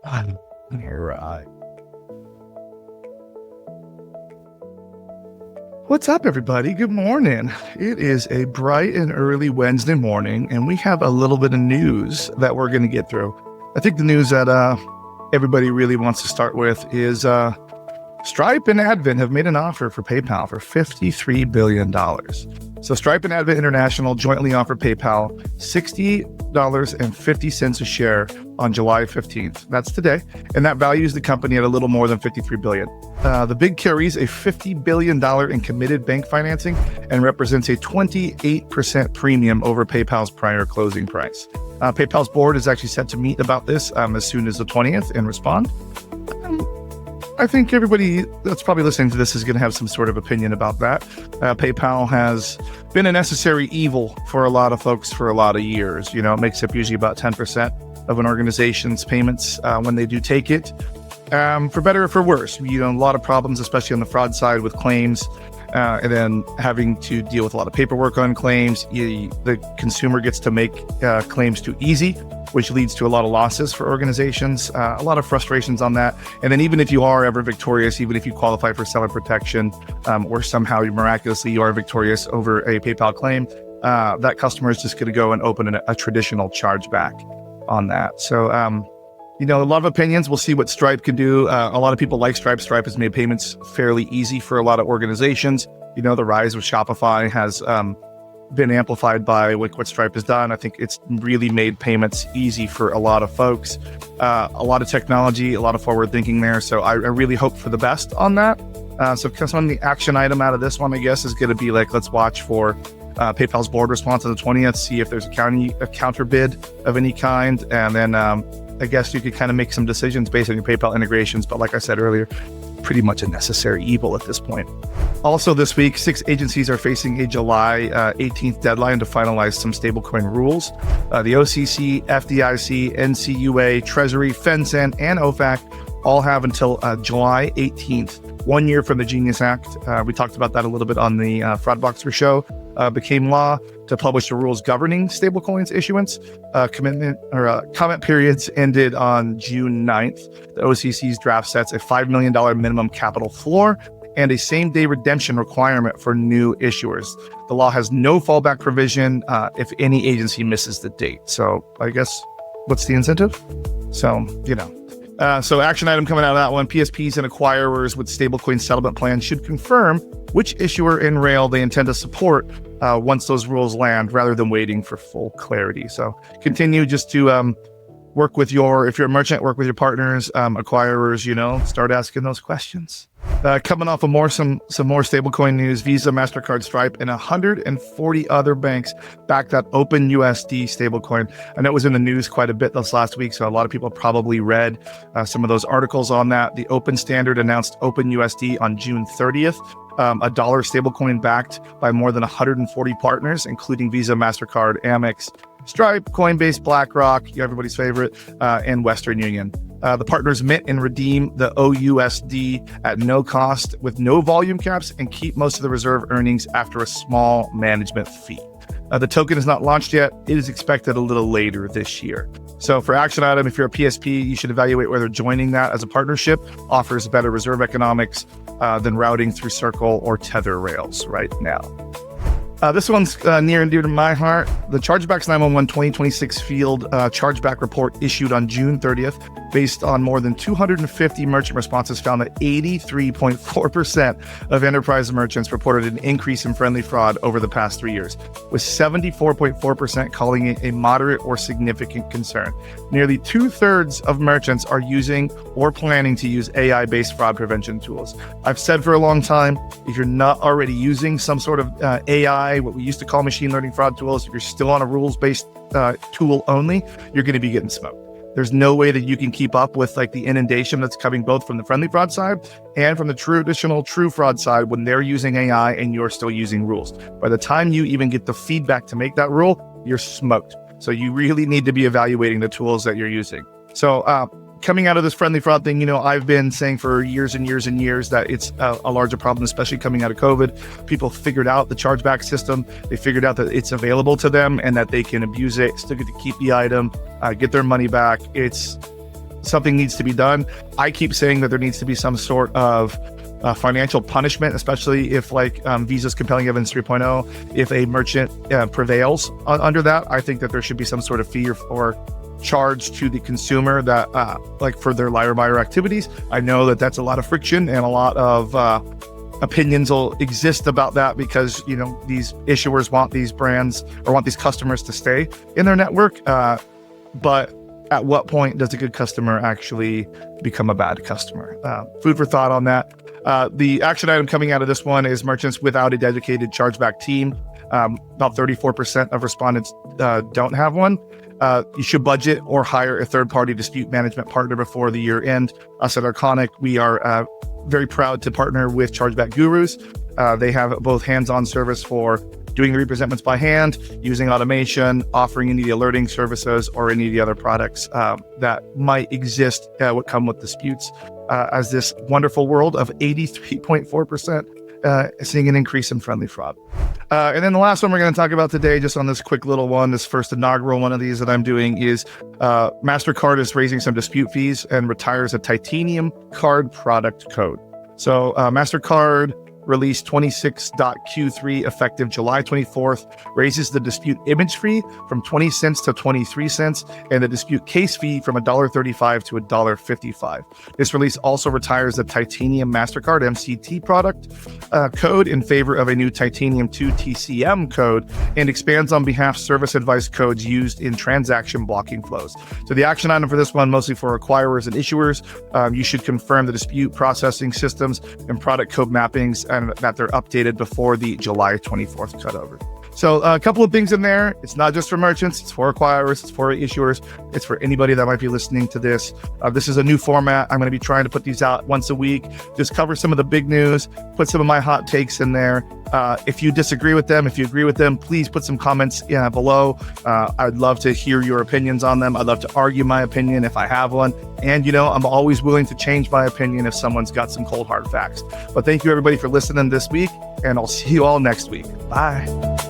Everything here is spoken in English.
All right. What's up, everybody? Good morning. It is a bright and early Wednesday morning, and we have a little bit of news that we're going to get through. I think the news that everybody really wants to start with is Stripe and Advent have made an offer for PayPal for $53 billion. So Stripe and Advent International jointly offer PayPal $60.50 a share on July 15th. That's today. And that values the company at a little more than $53 billion. The bid carries a $50 billion in committed bank financing and represents a 28% premium over PayPal's prior closing price. PayPal's board is actually set to meet about this as soon as the 20th and respond. I think everybody that's probably listening to this is going to have some sort of opinion about that. PayPal has been a necessary evil for a lot of folks for a lot of years. You know, it makes up usually about 10% of an organization's payments when they do take it. For better or for worse, a lot of problems, especially on the fraud side with claims, and then having to deal with a lot of paperwork on claims. The consumer gets to make claims too easy, which leads to a lot of losses for organizations, a lot of frustrations on that. And then even if you are ever victorious, even if you qualify for seller protection, or somehow miraculously you are victorious over a PayPal claim, that customer is just going to go and open a traditional chargeback on that. So, a lot of opinions. We'll see what Stripe can do. A lot of people like Stripe. Stripe has made payments fairly easy for a lot of organizations. The rise of Shopify has been amplified by what Stripe has done. I think it's really made payments easy for a lot of folks. A lot of technology, a lot of forward thinking there. So I really hope for the best on that. So some of the action item out of this one, I guess, is going to be let's watch for PayPal's board response on the 20th, see if there's a counter bid of any kind. And then I guess you could kind of make some decisions based on your PayPal integrations. But like I said earlier, pretty much a necessary evil at this point. Also this week, 6 agencies are facing a July 18th deadline to finalize some stablecoin rules. The OCC, FDIC, NCUA, Treasury, FinCEN, and OFAC all have until July 18th, 1 year from the Genius Act. We talked about that a little bit on the Fraudboxer show. Became law to publish the rules governing stablecoins issuance. Comment periods ended on June 9th. The OCC's draft sets a $5 million minimum capital floor and a same-day redemption requirement for new issuers. The law has no fallback provision if any agency misses the date. So I guess, what's the incentive? So action item coming out of that one, PSPs and acquirers with stablecoin settlement plans should confirm which issuer and rail they intend to support once those rules land, rather than waiting for full clarity. So continue just to if you're a merchant, work with your partners, acquirers, start asking those questions. Coming off of some more stablecoin news, Visa, Mastercard, Stripe, and 140 other banks backed that OpenUSD stablecoin. I know it was in the news quite a bit this last week, so a lot of people probably read some of those articles on that. The Open Standard announced OpenUSD on June 30th, a dollar stablecoin backed by more than 140 partners, including Visa, Mastercard, Amex, Stripe, Coinbase, BlackRock, everybody's favorite, and Western Union. The partners mint and redeem the OUSD at no cost with no volume caps and keep most of the reserve earnings after a small management fee. The token is not launched yet. It is expected a little later this year. So for action item, if you're a PSP, you should evaluate whether joining that as a partnership offers better reserve economics than routing through Circle or Tether rails right now. This one's near and dear to my heart. The Chargebacks 911 2026 field chargeback report issued on June 30th, based on more than 250 merchant responses, found that 83.4% of enterprise merchants reported an increase in friendly fraud over the past 3 years, with 74.4% calling it a moderate or significant concern. Nearly 2/3 of merchants are using or planning to use AI-based fraud prevention tools. I've said for a long time, if you're not already using some sort of AI, what we used to call machine learning fraud tools, if you're still on a rules-based tool only, you're going to be getting smoked. There's no way that you can keep up with the inundation that's coming both from the friendly fraud side and from the traditional true fraud side when they're using AI and you're still using rules. By the time you even get the feedback to make that rule, you're smoked. So you really need to be evaluating the tools that you're using. So coming out of this friendly fraud thing, I've been saying for years and years and years that it's a larger problem, especially coming out of COVID. People figured out the chargeback system. They figured out that it's available to them and that they can abuse it, still get to keep the item, get their money back. It's something needs to be done. I keep saying that there needs to be some sort of financial punishment, especially if like Visa's compelling evidence 3.0, if a merchant prevails under that. I think that there should be some sort of fee or charge to the consumer that like for their liar buyer activities. I know that that's a lot of friction and a lot of opinions will exist about that because, you know, these issuers want these brands or want these customers to stay in their network. But at what point does a good customer actually become a bad customer? Food for thought on that. The action item coming out of this one is merchants without a dedicated chargeback team. About 34% of respondents don't have one. You should budget or hire a third-party dispute management partner before the year end. Us at Arconic, we are very proud to partner with Chargeback Gurus. They have both hands-on service for doing the representments by hand, using automation, offering any of the alerting services or any of the other products that might exist, what come with disputes, as this wonderful world of 83.4% seeing an increase in friendly fraud. And then the last one we're going to talk about today, just on this quick little one, this first inaugural one of these that I'm doing, is Mastercard is raising some dispute fees and retires a titanium card product code. So Mastercard release 26.Q3 effective July 24th raises the dispute image fee from 20 cents to 23 cents and the dispute case fee from $1.35 to $1.55. This release also retires the Titanium Mastercard MCT product code in favor of a new Titanium 2 TCM code and expands on behalf service advice codes used in transaction blocking flows. So the action item for this one, mostly for acquirers and issuers, you should confirm the dispute processing systems and product code mappings and that they're updated before the July 24th cutover. So a couple of things in there. It's not just for merchants, it's for acquirers, it's for issuers, it's for anybody that might be listening to this. This is a new format. I'm going to be trying to put these out once a week, just cover some of the big news, put some of my hot takes in there. If you disagree with them, if you agree with them, please put some comments below. I'd love to hear your opinions on them. I'd love to argue my opinion if I have one. And, you know, I'm always willing to change my opinion if someone's got some cold hard facts. But thank you everybody for listening this week, and I'll see you all next week. Bye.